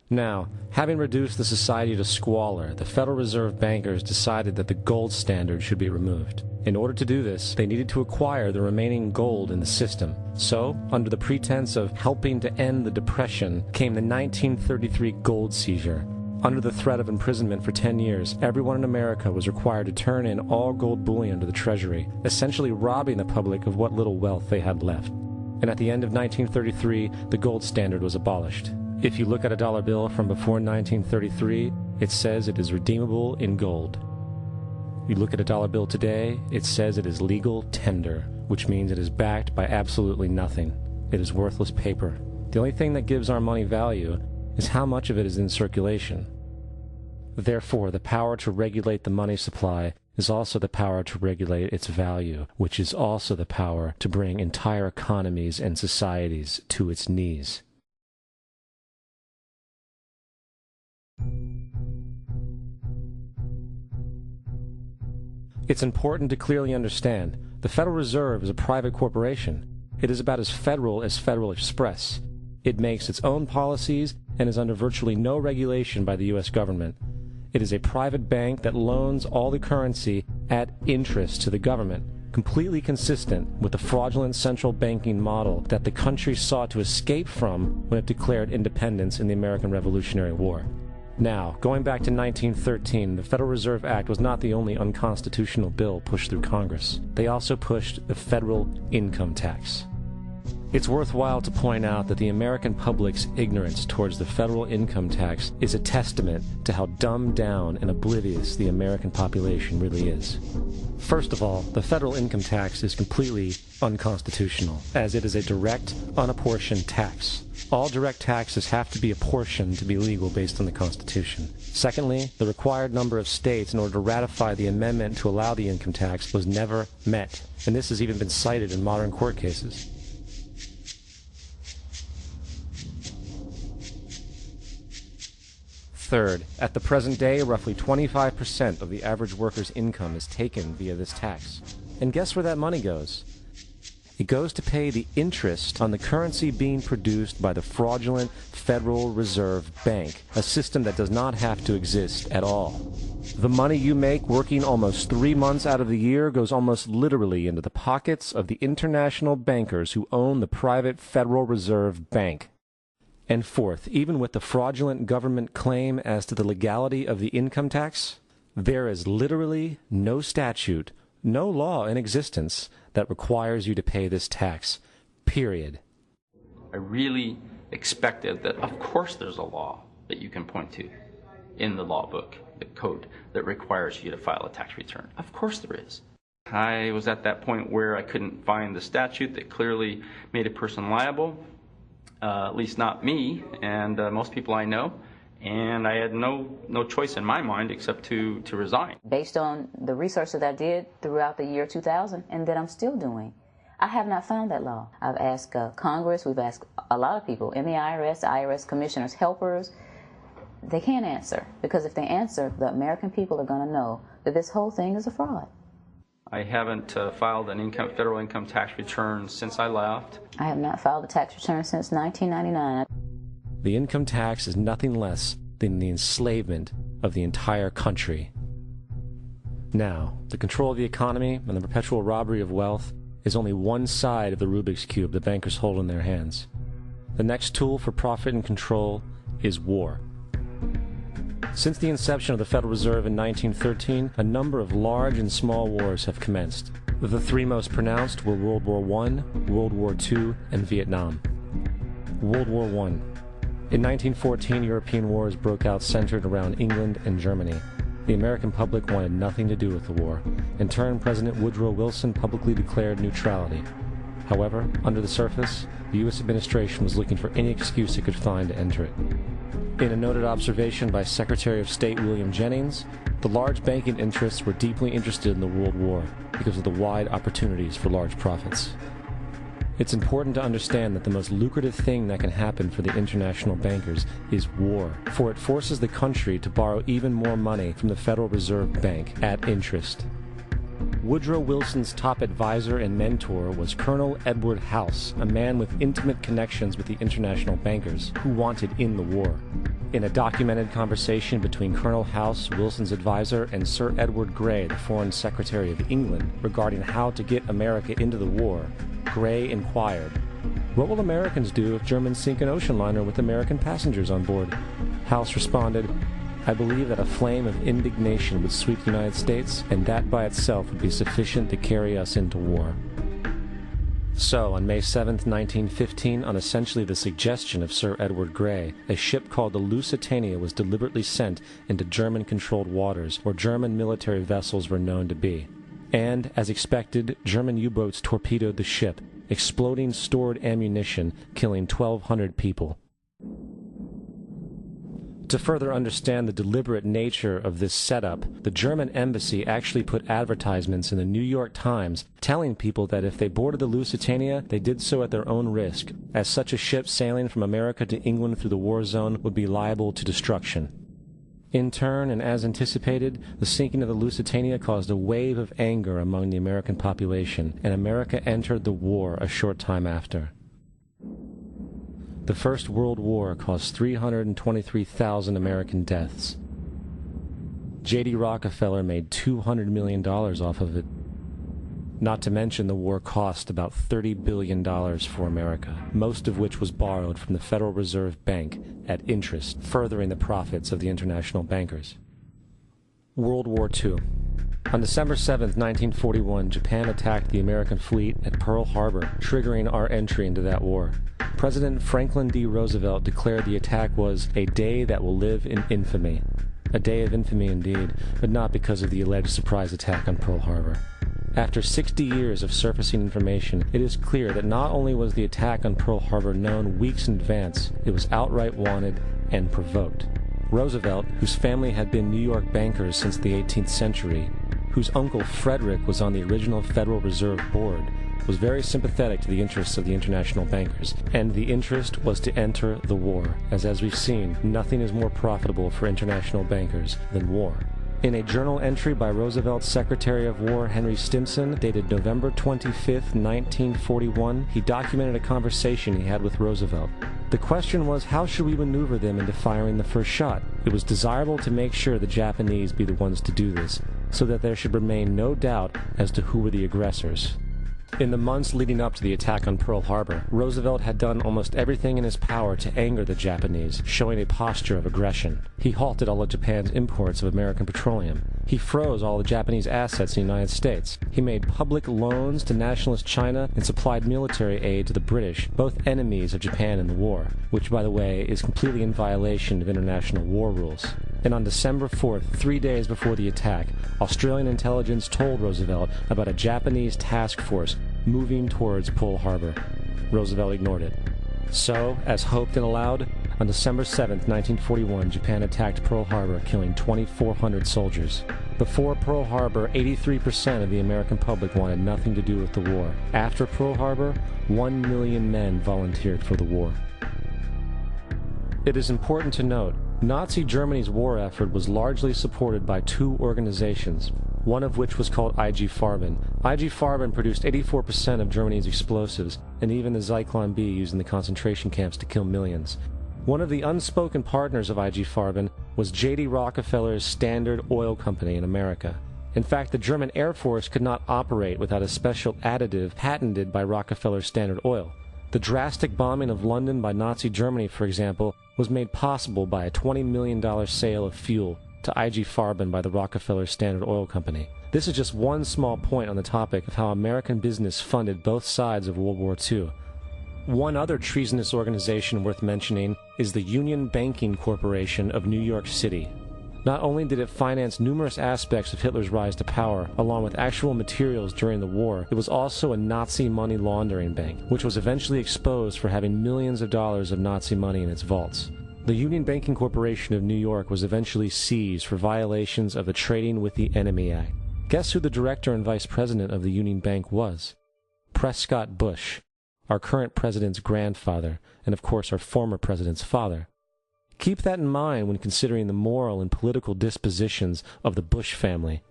Now, having reduced the society to squalor, the Federal Reserve bankers decided that the gold standard should be removed. In order to do this, they needed to acquire the remaining gold in the system. So, under the pretense of helping to end the Depression, came the 1933 gold seizure. Under the threat of imprisonment for 10 years, everyone in America was required to turn in all gold bullion to the Treasury, essentially robbing the public of what little wealth they had left. And at the end of 1933, the gold standard was abolished. If you look at a dollar bill from before 1933, it says it is redeemable in gold. You look at a dollar bill today, it says it is legal tender, which means it is backed by absolutely nothing. It is worthless paper. The only thing that gives our money value is how much of it is in circulation. Therefore, the power to regulate the money supply is also the power to regulate its value, which is also the power to bring entire economies and societies to its knees. It's important to clearly understand, the Federal Reserve is a private corporation. It is about as Federal Express. It makes its own policies and is under virtually no regulation by the U.S. government. It is a private bank that loans all the currency at interest to the government, completely consistent with the fraudulent central banking model that the country sought to escape from when it declared independence in the American Revolutionary War. Now, going back to 1913, the Federal Reserve Act was not the only unconstitutional bill pushed through Congress. They also pushed the federal income tax. It's worthwhile to point out that the American public's ignorance towards the federal income tax is a testament to how dumbed down and oblivious the American population really is. First of all, the federal income tax is completely unconstitutional, as it is a direct, unapportioned tax. All direct taxes have to be apportioned to be legal based on the Constitution. Secondly, the required number of states in order to ratify the amendment to allow the income tax was never met, and this has even been cited in modern court cases. Third, at the present day, roughly 25% of the average worker's income is taken via this tax. And guess where that money goes? It goes to pay the interest on the currency being produced by the fraudulent Federal Reserve Bank, a system that does not have to exist at all. The money you make working almost 3 months out of the year goes almost literally into the pockets of the international bankers who own the private Federal Reserve Bank. And fourth, even with the fraudulent government claim as to the legality of the income tax, there is literally no statute, no law in existence that requires you to pay this tax, period. I really expected that, of course there's a law that you can point to in the law book, the code, that requires you to file a tax return. Of course there is. I was at that point where I couldn't find the statute that clearly made a person liable. At least not me and most people I know, and I had no choice in my mind except to resign. Based on the research that I did throughout the year 2000 and that I'm still doing, I have not found that law. I've asked Congress, we've asked a lot of people in the IRS commissioners, helpers. They can't answer, because if they answer, the American people are going to know that this whole thing is a fraud. I haven't filed an federal income tax return since I left. I have not filed a tax return since 1999. The income tax is nothing less than the enslavement of the entire country. Now, the control of the economy and the perpetual robbery of wealth is only one side of the Rubik's Cube the bankers hold in their hands. The next tool for profit and control is war. Since the inception of the Federal Reserve in 1913, a number of large and small wars have commenced. The three most pronounced were World War I, World War II, and Vietnam. World War I. In 1914, European wars broke out centered around England and Germany. The American public wanted nothing to do with the war. In turn, President Woodrow Wilson publicly declared neutrality. However, under the surface, the U.S. administration was looking for any excuse it could find to enter it. In a noted observation by Secretary of State William Jennings, the large banking interests were deeply interested in the World War because of the wide opportunities for large profits. It's important to understand that the most lucrative thing that can happen for the international bankers is war, for it forces the country to borrow even more money from the Federal Reserve Bank at interest. Woodrow Wilson's top advisor and mentor was Colonel Edward House, a man with intimate connections with the international bankers who wanted in the war. In a documented conversation between Colonel House, Wilson's advisor, and Sir Edward Grey, the Foreign Secretary of England, regarding how to get America into the war, Grey inquired, "What will Americans do if Germans sink an ocean liner with American passengers on board?" House responded, "I believe that a flame of indignation would sweep the United States, and that by itself would be sufficient to carry us into war." So, on May 7, 1915, on essentially the suggestion of Sir Edward Grey, a ship called the Lusitania was deliberately sent into German-controlled waters where German military vessels were known to be. And, as expected, German U-boats torpedoed the ship, exploding stored ammunition, killing 1,200 people. To further understand the deliberate nature of this setup, the German embassy actually put advertisements in the New York Times telling people that if they boarded the Lusitania, they did so at their own risk, as such a ship sailing from America to England through the war zone would be liable to destruction. In turn, and as anticipated, the sinking of the Lusitania caused a wave of anger among the American population, and America entered the war a short time after. The First World War caused 323,000 American deaths. J.D. Rockefeller made $200 million off of it. Not to mention the war cost about $30 billion for America, most of which was borrowed from the Federal Reserve Bank at interest, furthering the profits of the international bankers. World War II. On December 7, 1941, Japan attacked the American fleet at Pearl Harbor, triggering our entry into that war. President Franklin D. Roosevelt declared the attack was a day that will live in infamy. A day of infamy indeed, but not because of the alleged surprise attack on Pearl Harbor. After 60 years of surfacing information, it is clear that not only was the attack on Pearl Harbor known weeks in advance, it was outright wanted and provoked. Roosevelt, whose family had been New York bankers since the 18th century, whose uncle Frederick was on the original Federal Reserve Board, was very sympathetic to the interests of the international bankers, and the interest was to enter the war, as we've seen, nothing is more profitable for international bankers than war. In a journal entry by Roosevelt's Secretary of War Henry Stimson, dated November 25, 1941, he documented a conversation he had with Roosevelt. The question was, how should we maneuver them into firing the first shot? It was desirable to make sure the Japanese be the ones to do this, so that there should remain no doubt as to who were the aggressors. In the months leading up to the attack on Pearl Harbor, Roosevelt had done almost everything in his power to anger the Japanese, showing a posture of aggression. He halted all of Japan's imports of American petroleum. He froze all the Japanese assets in the United States. He made public loans to nationalist China and supplied military aid to the British, both enemies of Japan in the war, which, by the way, is completely in violation of international war rules. And on December 4th, 3 days before the attack, Australian intelligence told Roosevelt about a Japanese task force moving towards Pearl Harbor. Roosevelt ignored it. So, as hoped and allowed, on December 7th, 1941, Japan attacked Pearl Harbor, killing 2,400 soldiers. Before Pearl Harbor, 83% of the American public wanted nothing to do with the war. After Pearl Harbor, 1 million men volunteered for the war. It is important to note, Nazi Germany's war effort was largely supported by two organizations, one of which was called IG Farben. IG Farben produced 84% of Germany's explosives, and even the Zyklon B used in the concentration camps to kill millions. One of the unspoken partners of IG Farben was J.D. Rockefeller's Standard Oil Company in America. In fact, the German Air Force could not operate without a special additive patented by Rockefeller's Standard Oil. The drastic bombing of London by Nazi Germany, for example, was made possible by a $20 million sale of fuel to IG Farben by the Rockefeller Standard Oil Company. This is just one small point on the topic of how American business funded both sides of World War II. One other treasonous organization worth mentioning is the Union Banking Corporation of New York City. Not only did it finance numerous aspects of Hitler's rise to power, along with actual materials during the war, it was also a Nazi money laundering bank, which was eventually exposed for having millions of dollars of Nazi money in its vaults. The Union Banking Corporation of New York was eventually seized for violations of the Trading with the Enemy Act. Guess who the director and vice president of the Union Bank was? Prescott Bush, our current president's grandfather, and of course our former president's father. Keep that in mind when considering the moral and political dispositions of the Bush family.